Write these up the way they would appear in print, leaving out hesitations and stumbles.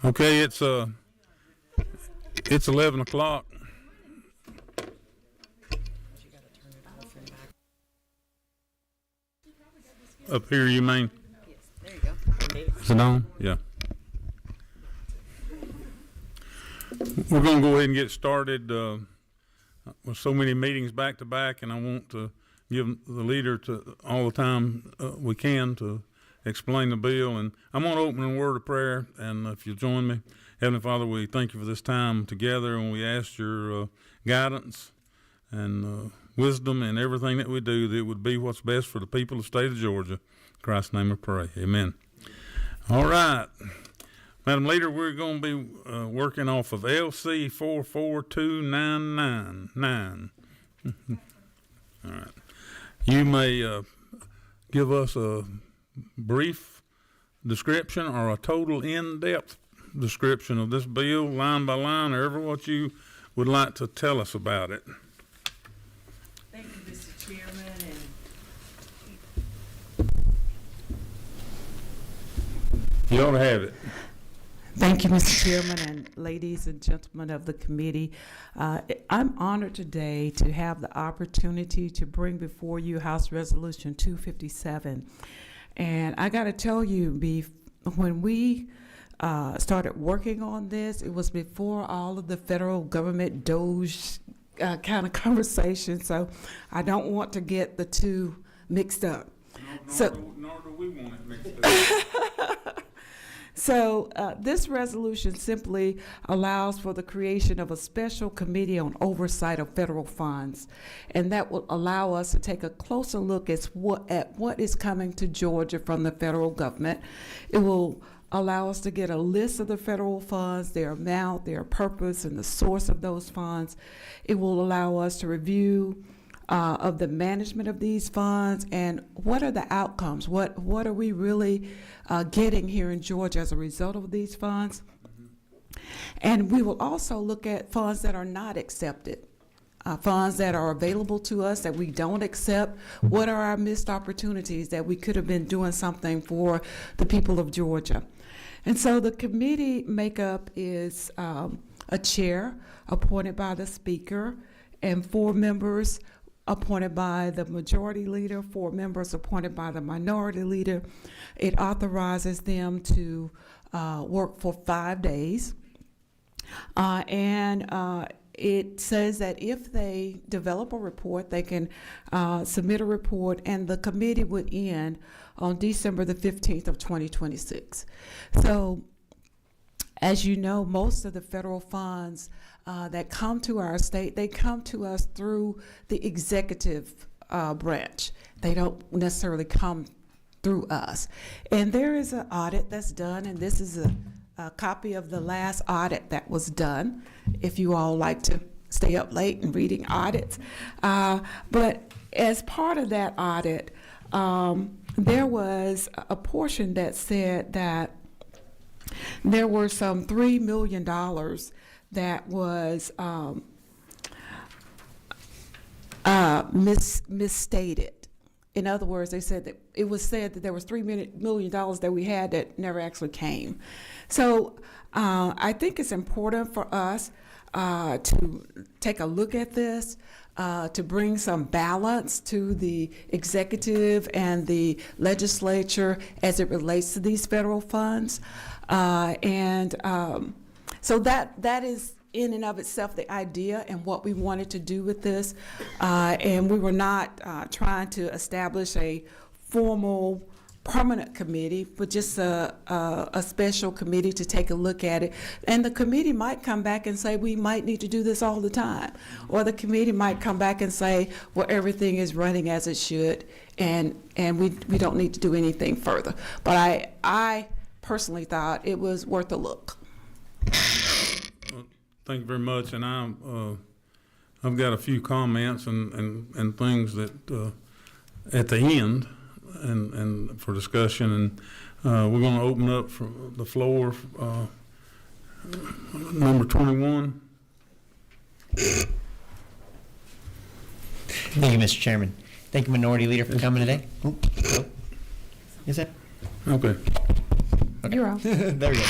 Okay, it's 11 o'clock. Up here, you mean? Yes, there you go. Is it on? Yeah. We're going to go ahead and get started with so many meetings back to back, and I want to give the leader to all the time we can to explain the bill. And I'm going to open in a word of prayer, and if you'll join me. Heavenly Father, we thank you for this time together, and we ask your guidance and wisdom in everything that we do, that it would be what's best for the people of the state of Georgia. In Christ's name I pray. Amen. All right. Madam Leader, we're going to be working off of LC 442999. All right. You may give us a brief description or a total in-depth description of this bill, line by line, or ever what you would like to tell us about it. Thank you, Mr. Chairman. You ought to have it. Thank you, Mr. Chairman, and ladies and gentlemen of the committee. I'm honored today to have the opportunity to bring before you House Resolution 257. And I got to tell you, when we started working on this, it was before all of the federal government DOGE kind of conversation, so I don't want to get the two mixed up. Nor do we want it mixed up. So this resolution simply allows for the creation of a special committee on oversight of federal funds, and that will allow us to take a closer look at what is coming to Georgia from the federal government. It will allow us to get a list of the federal funds, their amount, their purpose, and the source of those funds. It will allow us to review of the management of these funds and what are the outcomes. What are we really getting here in Georgia as a result of these funds? And we will also look at funds that are not accepted. Funds that are available to us that we don't accept. What are our missed opportunities that we could have been doing something for the people of Georgia? And so the committee makeup is a chair appointed by the speaker and 4 members appointed by the majority leader, 4 members appointed by the minority leader. It authorizes them to work for 5 days. It says that if they develop a report, they can submit a report, and the committee would end on December the 15th of 2026. So, as you know, most of the federal funds that come to our state, they come to us through the executive branch. They don't necessarily come through us. And there is an audit that's done, and this is a copy of the last audit that was done, if you all like to stay up late and reading audits. But as part of that audit, there was a portion that said that there were some $3 million that was misstated. In other words, they said that it was said that there was $3 million that we had that never actually came. So I think it's important for us to take a look at this, to bring some balance to the executive and the legislature as it relates to these federal funds. So that is in and of itself the idea and what we wanted to do with this. And we were not trying to establish a formal permanent committee, but just a special committee to take a look at it. And the committee might come back and say, we might need to do this all the time. Or the committee might come back and say, well, everything is running as it should, and we don't need to do anything further. But I personally thought it was worth a look. Thank you very much, and I've got a few comments and things that at the end and for discussion, and we're going to open up for the floor. Number 21. Thank you, Mr. Chairman. Thank you, Minority Leader, for coming today. Is that? Okay. You're on. There we go.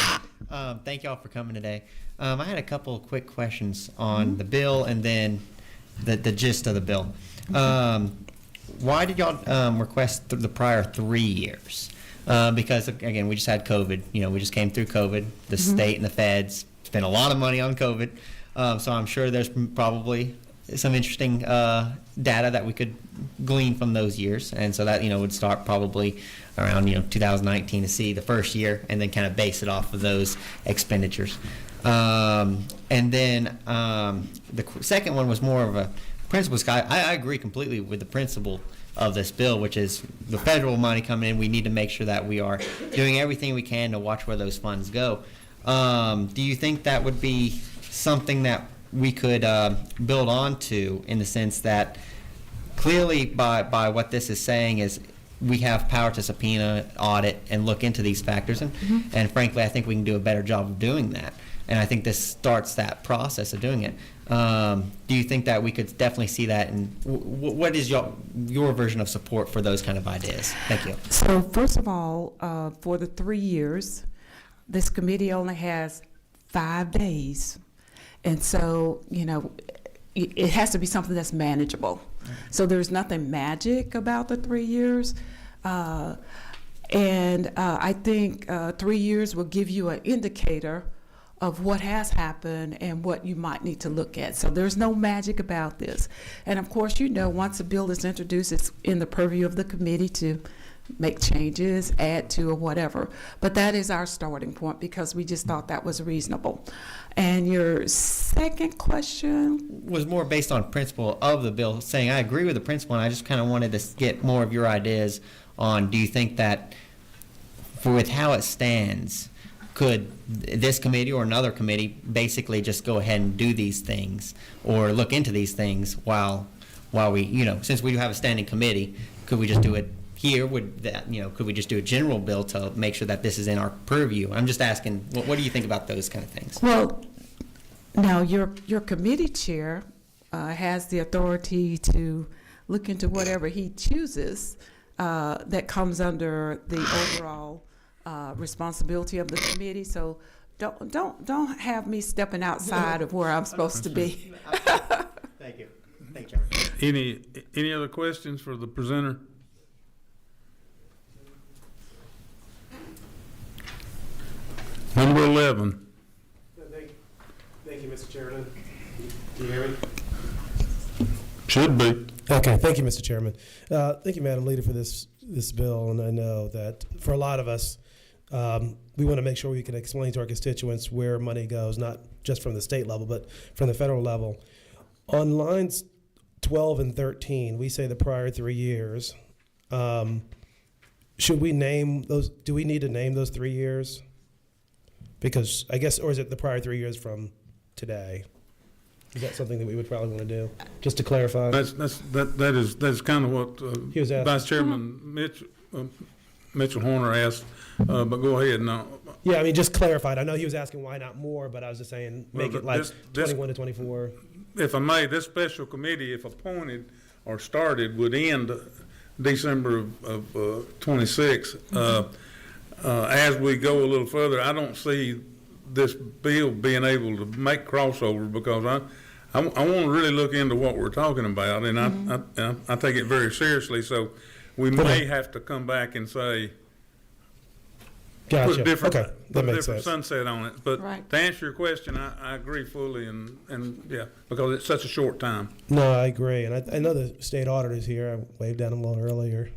Thank y'all for coming today. I had a couple of quick questions on the bill and then the gist of the bill. Why did y'all request the prior 3 years? Because, again, we just had COVID. We just came through COVID. The state and the feds spent a lot of money on COVID. So I'm sure there's probably some interesting data that we could glean from those years. And so that, would start probably around, 2019 to see the first year and then kind of base it off of those expenditures. And then the second one was more of a principle. I agree completely with the principle of this bill, which is the federal money coming in. We need to make sure that we are doing everything we can to watch where those funds go. Do you think that would be something that we could build onto, in the sense that clearly by what this is saying is we have power to subpoena, audit, and look into these factors, and frankly I think we can do a better job of doing that, and I think this starts that process of doing it. Do you think that we could definitely see that, and what is your version of support for those kind of ideas? Thank you. So first of all, for the 3 years, this committee only has 5 days. And so, it has to be something that's manageable. So there's nothing magic about the 3 years. And I think 3 years will give you an indicator of what has happened and what you might need to look at. So there's no magic about this. And of course, once a bill is introduced, it's in the purview of the committee to make changes, add to, or whatever. But that is our starting point because we just thought that was reasonable. And your second question was more based on principle of the bill, saying I agree with the principle, and I just kind of wanted to get more of your ideas on, do you think that with how it stands, could this committee or another committee basically just go ahead and do these things or look into these things while we, since we do have a standing committee, could we just do it here? Would that, could we just do a general bill to make sure that this is in our purview? I'm just asking, what do you think about those kind of things? Well, now your committee chair has the authority to look into whatever he chooses that comes under the overall responsibility of the committee. So don't have me stepping outside of where I'm supposed to be. Thank you. Thank you. Any other questions for the presenter? Number 11. Thank you, Mr. Chairman. Can you hear me? Should be. Okay, thank you, Mr. Chairman. Thank you, Madam Leader, for this bill. And I know that for a lot of us, we want to make sure we can explain to our constituents where money goes, not just from the state level, but from the federal level. On lines 12 and 13, we say the prior 3 years. Should we name those? Do we need to name those 3 years? Because I guess, or is it the prior 3 years from today? Is that something that we would probably want to do, just to clarify? That's kind of what He was asking. Vice Chairman Mitchell Horner asked. But go ahead now. Yeah, I mean, just clarified. I know he was asking why not more, but I was just saying make Well, it like this 21 to 24. If I may, this special committee, if appointed or started, would end December of 26. As we go a little further, I don't see this bill being able to make crossover, because I want to really look into what we're talking about, and I take it very seriously. So we may have to come back and say, Gotcha. put a different, Okay, that put a makes different sense. sunset on it. But Right. to answer your question, I agree fully, and yeah, because it's such a short time. No, I agree, and I know the state auditor's here. I waved at him a little earlier.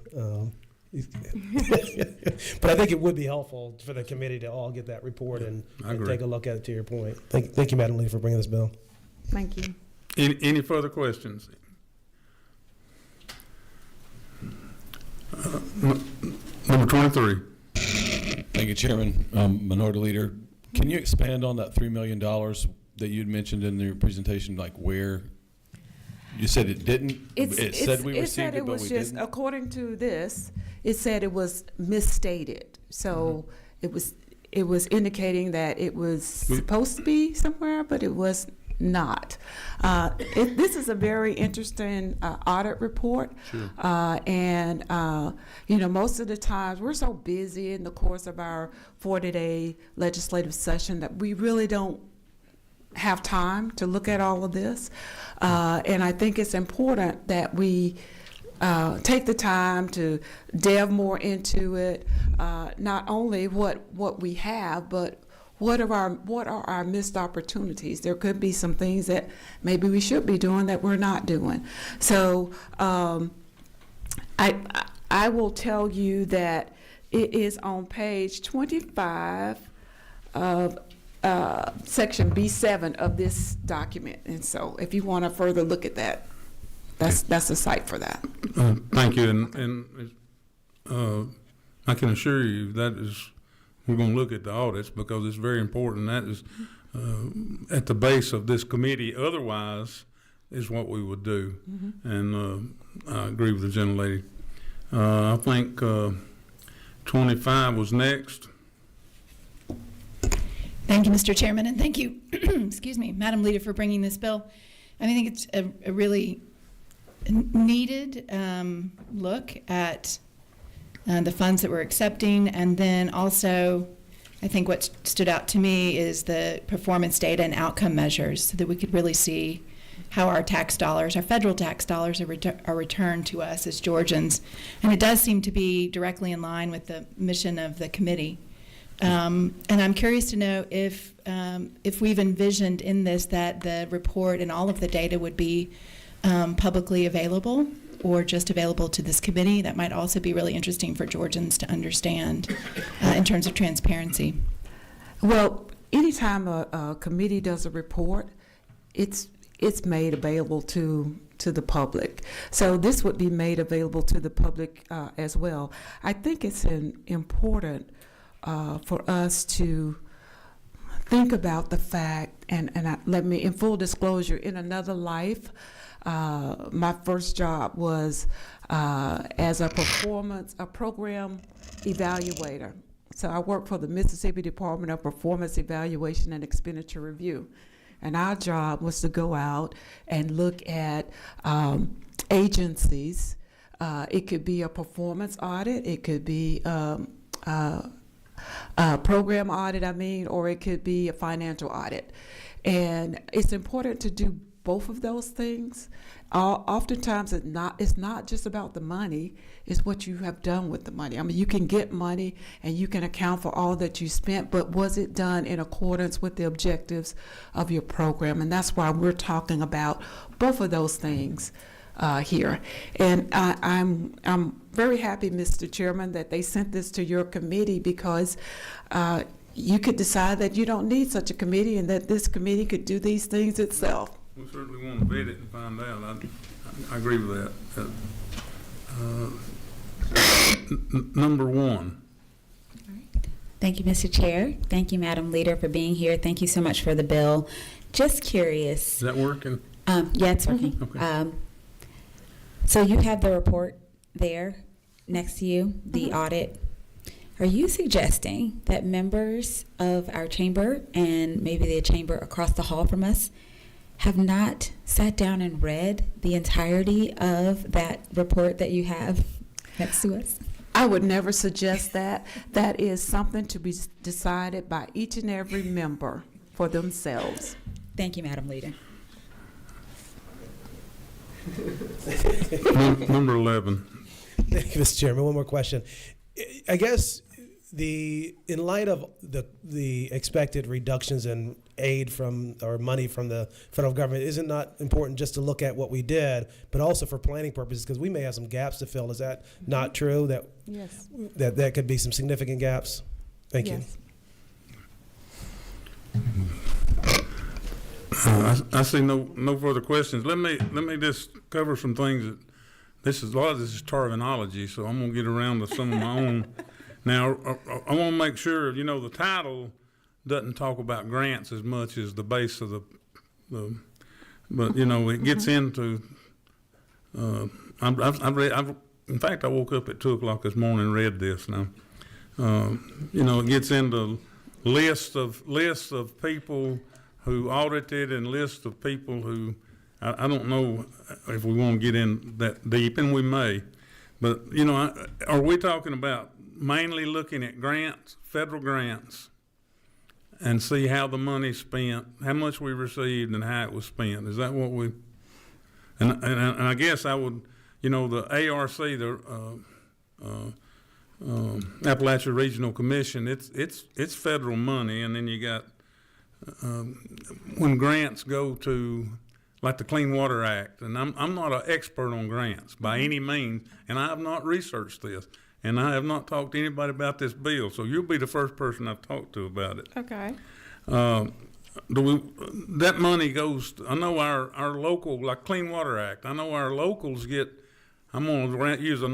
But I think it would be helpful for the committee to all get that report and agree. take a look at it. To your point, thank you, Madam Leader, for bringing this bill. Thank you. Any further questions? Number 23. Thank you, Chairman. Minority Leader, can you expand on that $3 million that you'd mentioned in your presentation, like where you said it didn't? It said we received it, but was we just, didn't? according to this, it said it was misstated. So it was indicating that it was supposed to be somewhere, but it was not. This is a very interesting audit report. Sure. And, most of the times we're so busy in the course of our 40-day legislative session that we really don't have time to look at all of this. And I think it's important that we take the time to delve more into it, not only what we have, but what are our missed opportunities. There could be some things that maybe we should be doing that we're not doing. So I will tell you that it is on page 25 of section B7 of this document. And so if you want to further look at that, that's the site for that. Thank you, and I can assure you that we're going to look at the audits because it's very important. That is at the base of this committee. Otherwise, is what we would do. Mm-hmm. And I agree with the gentlelady. I think 25 was next. Thank you, Mr. Chairman, and thank you, excuse me, Madam Leader, for bringing this bill. I think it's a really needed look at the funds that we're accepting, and then also I think what stood out to me is the performance data and outcome measures so that we could really see how our tax dollars, our federal tax dollars, are returned to us as Georgians. And it does seem to be directly in line with the mission of the committee. And I'm curious to know if we've envisioned in this that the report and all of the data would be publicly available or just available to this committee. That might also be really interesting for Georgians to understand in terms of transparency. Well, anytime a committee does a report, it's made available to the public. So this would be made available to the public as well. I think it's important for us to think about the fact, and let me, in full disclosure, in another life, my first job was as a program evaluator. So I worked for the Mississippi Department of Performance Evaluation and Expenditure Review. And our job was to go out and look at agencies. It could be a performance audit, it could be program audit, or it could be a financial audit. And it's important to do both of those things. Oftentimes it's not just about the money, it's what you have done with the money. I mean, you can get money and you can account for all that you spent, but was it done in accordance with the objectives of your program? And that's why we're talking about both of those things here. And I'm very happy, Mr. Chairman, that they sent this to your committee because you could decide that you don't need such a committee and that this committee could do these things itself. We certainly want to vet it and find out. I agree with that. Number one. Thank you, Mr. Chair. Thank you, Madam Leader, for being here. Thank you so much for the bill. Just curious. Is that working? Yeah, it's working. Okay. So you have the report there next to you, the audit. Are you suggesting that members of our chamber and maybe the chamber across the hall from us have not sat down and read the entirety of that report that you have next to us? I would never suggest that. That is something to be decided by each and every member for themselves. Thank you, Madam Leader. Number 11. Thank you, Mr. Chairman. One more question. I guess in light of the expected reductions in aid or money from the federal government, is it not important just to look at what we did, but also for planning purposes, because we may have some gaps to fill? Is that not true? Yes. That could be some significant gaps? Thank you. I see no further questions. Let me just cover some things. A lot of this is terminology, so I'm gonna get around to some of my own. Now, I want to make sure, the title doesn't talk about grants as much as the base of but it gets into. In fact, I woke up at 2:00 this morning and read this. Now, it gets into lists of people who audited and list of people who, I don't know if we want to get in that deep, and we may, but, you know, are we talking about mainly looking at grants, federal grants, and see how the money's spent, how much we received and how it was spent? Is that what we, and I guess I would, you know, the ARC, the Appalachia Regional Commission, it's federal money, and then you got, when grants go to, like the Clean Water Act, and I'm not an expert on grants by any means, and I have not researched this, and I have not talked to anybody about this bill, so you'll be the first person I've talked to about it. Okay. That money goes, I know our local, like Clean Water Act, I know our locals get, I'm going to use a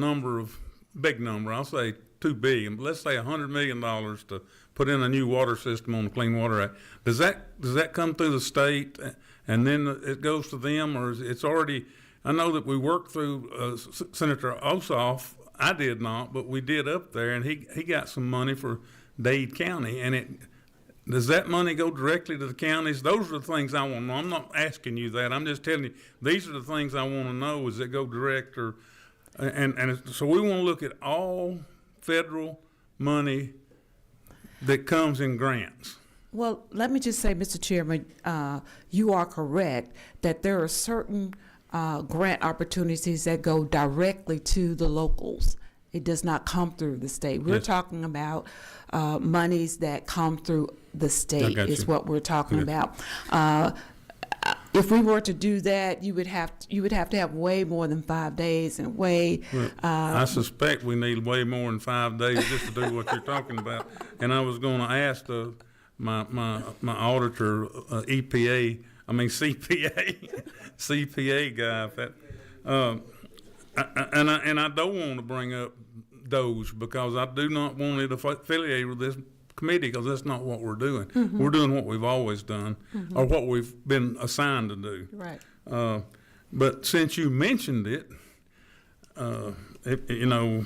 big number, I'll say $2 billion, but let's say $100 million to put in a new water system on the Clean Water Act. Does that come through the state and then it goes to them, or is it's already, I know that we worked through Senator Ossoff, I did not, but we did up there, and he got some money for Dade County, and does that money go directly to the counties? Those are the things I want to know. I'm not asking you that. I'm just telling you, these are the things I want to know. Is it go direct or, and so we want to look at all federal money that comes in grants. Well, let me just say, Mr. Chairman, you are correct that there are certain grant opportunities that go directly to the locals. It does not come through the state. We're Yes. talking about monies that come through the state got is you. what we're talking Yeah. about. If we were to do that, you would have to have way more than 5 days and way. I suspect we need way more than 5 days just to do what you're talking about. And I was going to ask my auditor, CPA guy, if that, and I don't want to bring up Doge because I do not want it affiliated with this committee because that's not what we're doing. Mm-hmm. We're doing what we've always done, or what we've been assigned to do. Right. But since you mentioned it, you know,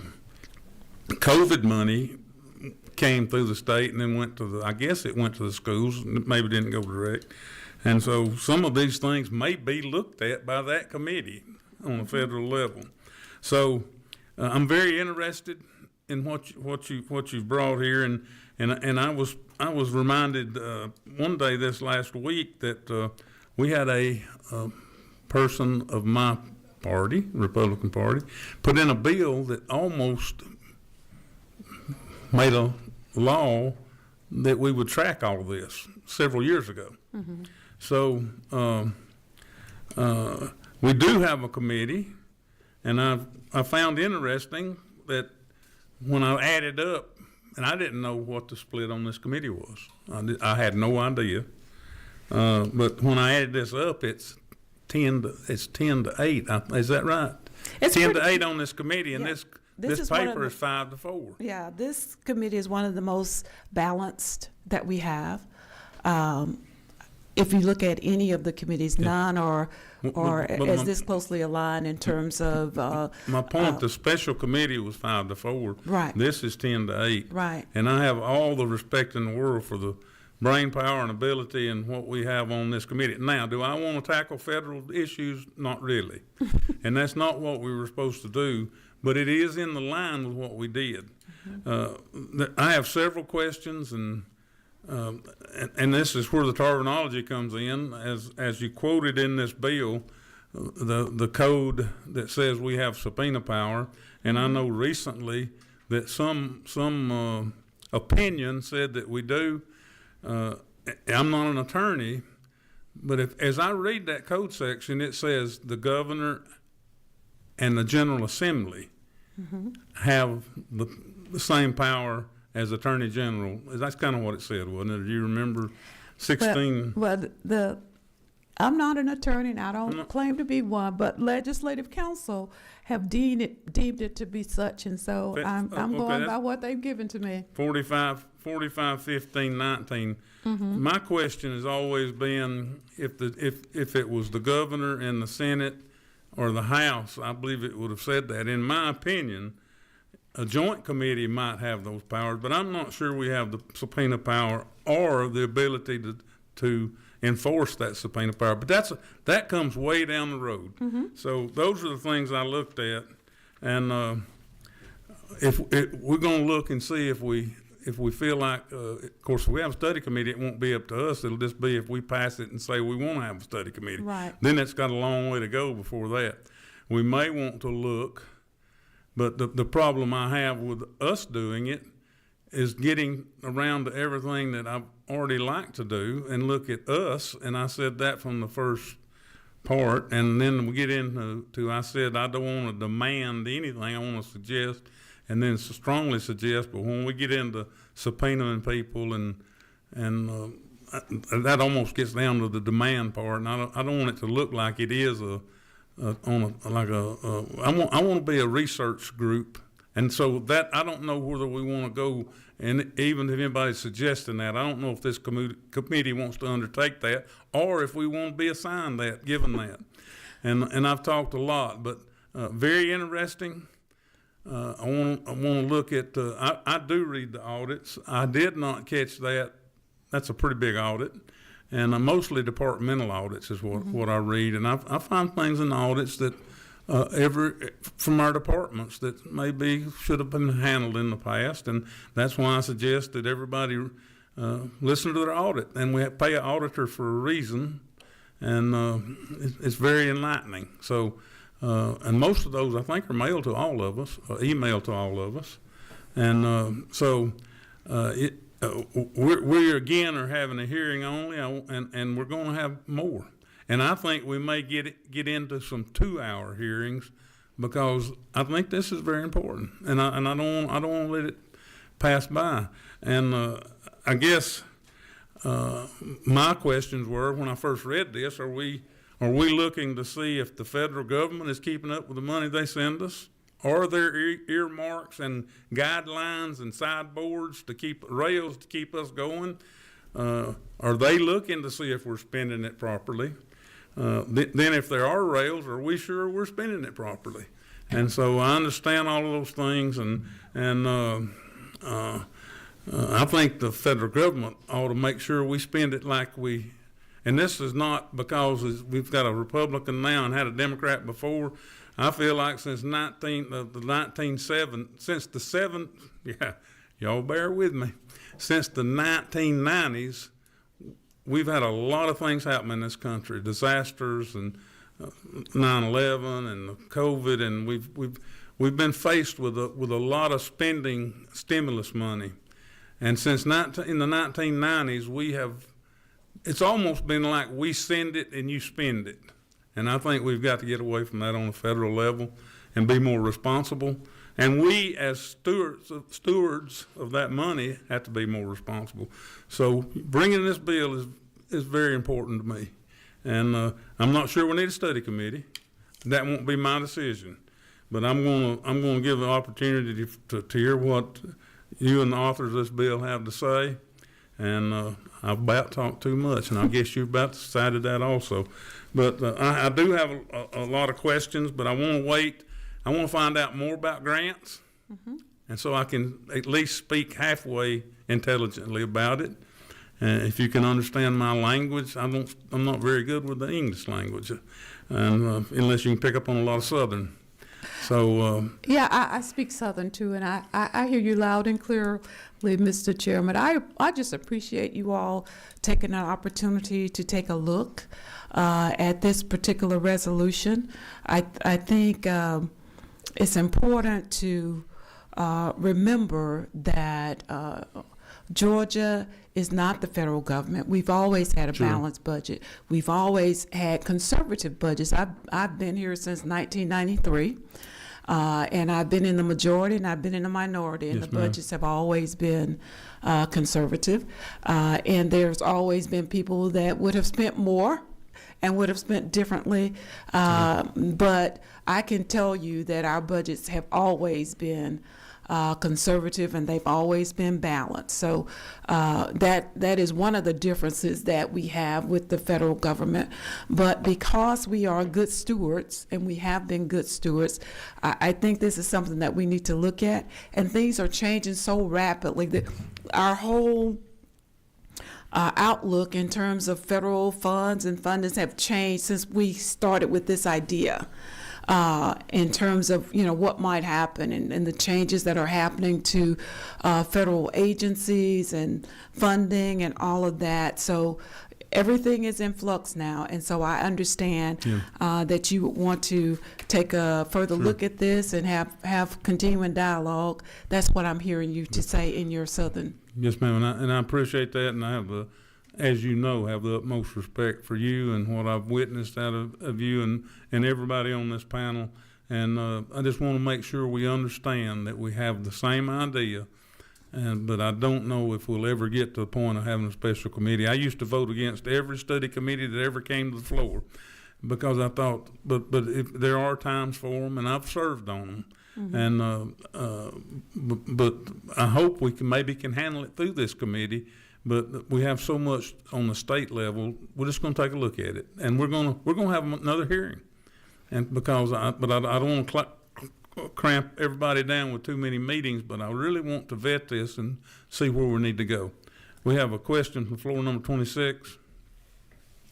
COVID money came through the state and then went to I guess it went to the schools, maybe didn't go direct. And so some of these things may be looked at by that committee on a federal level. So I'm very interested in what you've brought here, and I was reminded one day this last week that we had a person of my party, Republican Party, put in a bill that almost made a law that we would track all of this several years ago. Mm-hmm. So we do have a committee, and I found interesting that when I added up, and I didn't know what the split on this committee was. I had no idea. But when I added this up, it's 10 to 8. Is that right? It's 10 to 8 on this committee, and Yeah. this is one of paper the- is 5 to 4. Yeah, this committee is one of the most balanced that we have. If you look at any of the committees, none are But as my- this closely aligned in terms of My point, the special committee was 5 to 4. Right. This is 10 to 8. Right. And I have all the respect in the world for the brain power and ability and what we have on this committee. Now, do I want to tackle federal issues? Not really. And that's not what we were supposed to do, but it is in the line with what we did. I have several questions, and this is where the terminology comes in. As you quoted in this bill, the code that says we have subpoena power, and I know recently that some opinion said that we do. I'm not an attorney, but as I read that code section, it says the governor and the General Assembly have the same power as Attorney General. That's kind of what it said, wasn't it? Do you remember 16? Well, I'm not an attorney, and I don't claim to be one, but Legislative Council have deemed it to be such, and so I'm going by what they've given to me. 45, 15, 19. My question has always been if it was the governor and the Senate or the House, I believe it would have said that. In my opinion, a joint committee might have those powers, but I'm not sure we have the subpoena power or the ability to enforce that subpoena power. But that comes way down the road. So those are the things I looked at, and if we're going to look and see if we feel like, of course, if we have a study committee, it won't be up to us. It'll just be if we pass it and say we want to have a study committee. Right. Then it's got a long way to go before that. We may want to look, but the problem I have with us doing it is getting around to everything that I've already like to do and look at us. And I said that from the first part. And then we get into I said, I don't want to demand anything. I want to suggest and then strongly suggest. But when we get into subpoenaing people and that almost gets down to the demand part. And I don't want it to look like it is I want to be a research group. And so that I don't know whether we want to go, and even if anybody's suggesting that, I don't know if this committee wants to undertake that, or if we want to be assigned that, given that. And I've talked a lot, but very interesting. I want to look at. I do read the audits. I did not catch that. That's a pretty big audit, and mostly departmental audits is what I read, and I find things in the audits that. From our departments that maybe should have been handled in the past, and that's why I suggest that everybody listen to their audit, and we pay an auditor for a reason, and it's very enlightening. So, and most of those I think are mailed to all of us, emailed to all of us, and we again are having a hearing only, and we're going to have more. And I think we may get into some 2-hour hearings because I think this is very important, and I don't want to let it pass by. And I guess my questions were when I first read this: Are we looking to see if the federal government is keeping up with the money they send us? Are there earmarks and guidelines and sideboards to keep rails to keep us going? Are they looking to see if we're spending it properly? Then if there are rails, are we sure we're spending it properly? And so I understand all of those things, and I think the federal government ought to make sure we spend it like we, and this is not because we've got a Republican now and had a Democrat before. I feel like since y'all bear with me, since the 1990s, we've had a lot of things happen in this country, disasters and 9/11 and COVID, and we've been faced with a lot of spending stimulus money, and since in the 1990s it's almost been like we send it and you spend it, and I think we've got to get away from that on a federal level and be more responsible. And we, as stewards of that money, have to be more responsible. So bringing this bill is very important to me. And I'm not sure we need a study committee. That won't be my decision. But I'm going to give the opportunity to hear what you and the authors of this bill have to say. And I've about talked too much, and I guess you've about decided that also. But I do have a lot of questions, but I want to wait. I want to find out more about grants, and so I can at least speak halfway intelligently about it. If you can understand my language, I'm not very good with the English language, and unless you can pick up on a lot of Southern. So yeah, I speak Southern too, and I hear you loud and clearly, Mr. Chairman. I just appreciate you all taking an opportunity to take a look at this particular resolution. I think it's important to remember that Georgia is not the federal government. We've always had a balanced budget. We've always had conservative budgets. I've been here since 1993, and I've been in the majority and I've been in the minority, and the budgets have always been conservative. And there's always been people that would have spent more and would have spent differently. But I can tell you that our budgets have always been conservative, and they've always been balanced. So that is one of the differences that we have with the federal government. But because we are good stewards, and we have been good stewards, I think this is something that we need to look at. And things are changing so rapidly that our whole outlook in terms of federal funds and fundings have changed since we started with this idea. In terms of what might happen and the changes that are happening to federal agencies and funding and all of that. So everything is in flux now, and so I understand that you would want to take a further look at this and have continuing dialogue. That's what I'm hearing you to say in your southern. Yes, ma'am, and I appreciate that, and I have as you know, have the utmost respect for you and what I've witnessed out of you and everybody on this panel. And I just want to make sure we understand that we have the same idea, but I don't know if we'll ever get to the point of having a special committee. I used to vote against every study committee that ever came to the floor because I thought, but if there are times for them, and I've served on them. Mm-hmm. But I hope we can handle it through this committee. But we have so much on the state level. We're just going to take a look at it, and we're going to have another hearing. And because I don't want to cramp everybody down with too many meetings, but I really want to vet this and see where we need to go. We have a question from floor number 26.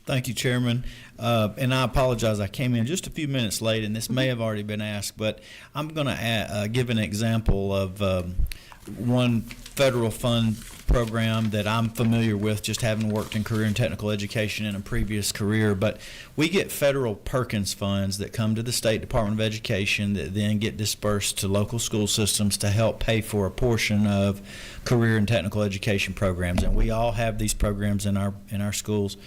Thank you, Chairman. And I apologize, I came in just a few minutes late, and this may have already been asked, but I'm going to give an example of one federal fund program that I'm familiar with, just having worked in career and technical education in a previous career. But we get federal Perkins funds that come to the State Department of Education that then get dispersed to local school systems to help pay for a portion of career and technical education programs. And we all have these programs in our schools.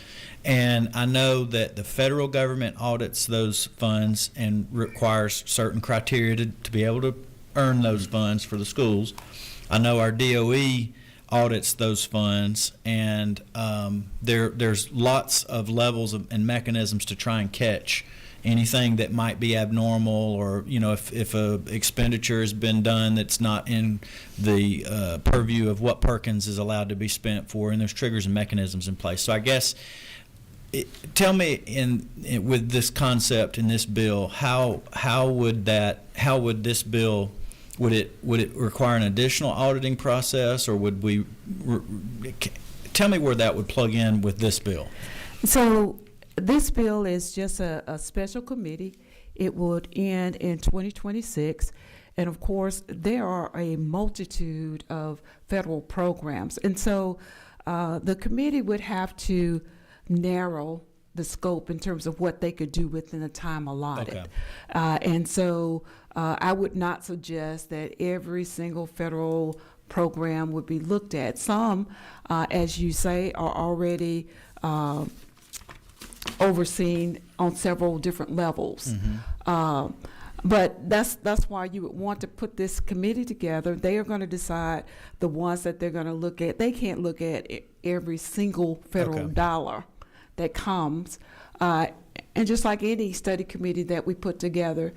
And I know that the federal government audits those funds and requires certain criteria to be able to earn those funds for the schools. I know our DOE audits those funds, and there's lots of levels and mechanisms to try and catch anything that might be abnormal, or if a expenditure has been done that's not in the purview of what Perkins is allowed to be spent for, and there's triggers and mechanisms in place. So I guess tell me with this concept in this bill, how would this bill, would it require an additional auditing process, or would we tell me where that would plug in with this bill? So this bill is just a special committee. It would end in 2026. And of course, there are a multitude of federal programs. And so the committee would have to narrow the scope in terms of what they could do within the time allotted. Okay. And so I would not suggest that every single federal program would be looked at. Some, as you say, are already overseen on several different levels. Mm-hmm. But that's why you would want to put this committee together. They are going to decide the ones that they're going to look at. They can't look at every single federal dollar that comes. And just like any study committee that we put together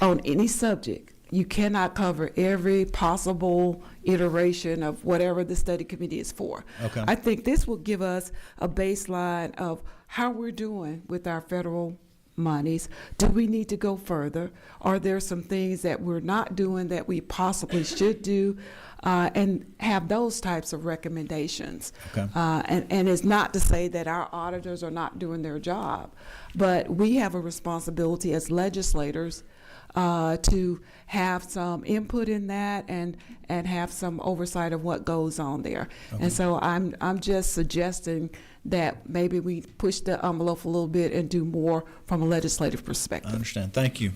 on any subject, you cannot cover every possible iteration of whatever the study committee is for. Okay. I think this will give us a baseline of how we're doing with our federal monies. Do we need to go further? Are there some things that we're not doing that we possibly should do? And have those types of recommendations. Okay. And it's not to say that our auditors are not doing their job, but we have a responsibility as legislators to have some input in that and have some oversight of what goes on there. Okay. And so I'm just suggesting that maybe we push the envelope a little bit and do more from a legislative perspective. I understand. Thank you.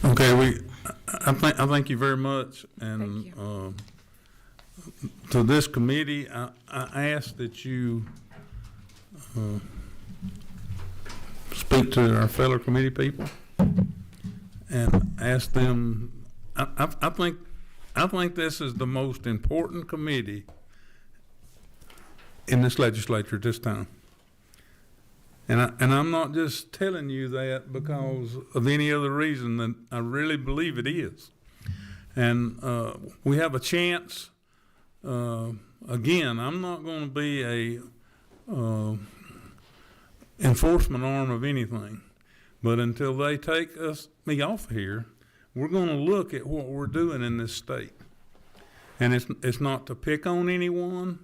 Okay, I thank you very much, and Thank you. To this committee, I ask that you speak to our fellow committee people and ask them. I think this is the most important committee in this legislature at this time. And I'm not just telling you that because of any other reason than I really believe it is. And we have a chance. Again, I'm not going to be a enforcement arm of anything. But until they take me off here, we're going to look at what we're doing in this state. And it's not to pick on anyone.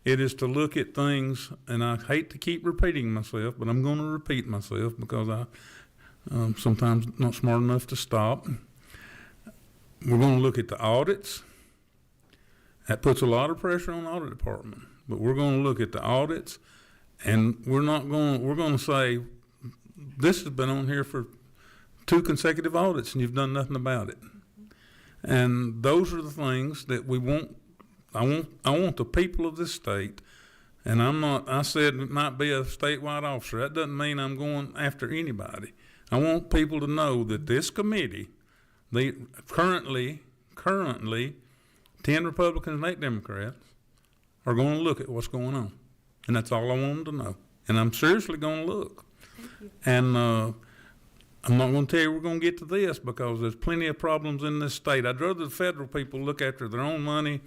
It is to look at things, and I hate to keep repeating myself, but I'm going to repeat myself because I sometimes not smart enough to stop. We're going to look at the audits. That puts a lot of pressure on the audit department, but we're going to look at the audits, and we're going to say, this has been on here for 2 consecutive audits and you've done nothing about it. And those are the things that we want. I want the people of this state, and I said it might be a statewide officer. That doesn't mean I'm going after anybody. I want people to know that this committee, they currently 10 Republicans and 8 Democrats are going to look at what's going on. And that's all I want them to know. And I'm seriously going to look. And I'm not going to tell you we're going to get to this because there's plenty of problems in this state. I'd rather the federal people look after their own money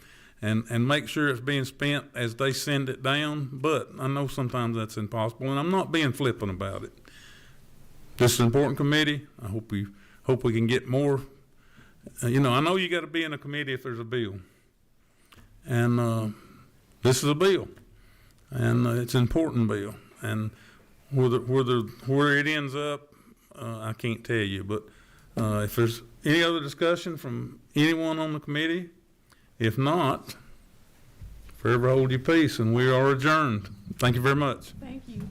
and make sure it's being spent as they send it down. But I know sometimes that's impossible, and I'm not being flippant about it. This is an important committee. I hope we can get more. I know you got to be in a committee if there's a bill. And this is a bill. And it's an important bill. And where it ends up, I can't tell you. But if there's any other discussion from anyone on the committee, if not, forever hold your peace, and we are adjourned. Thank you very much. Thank you.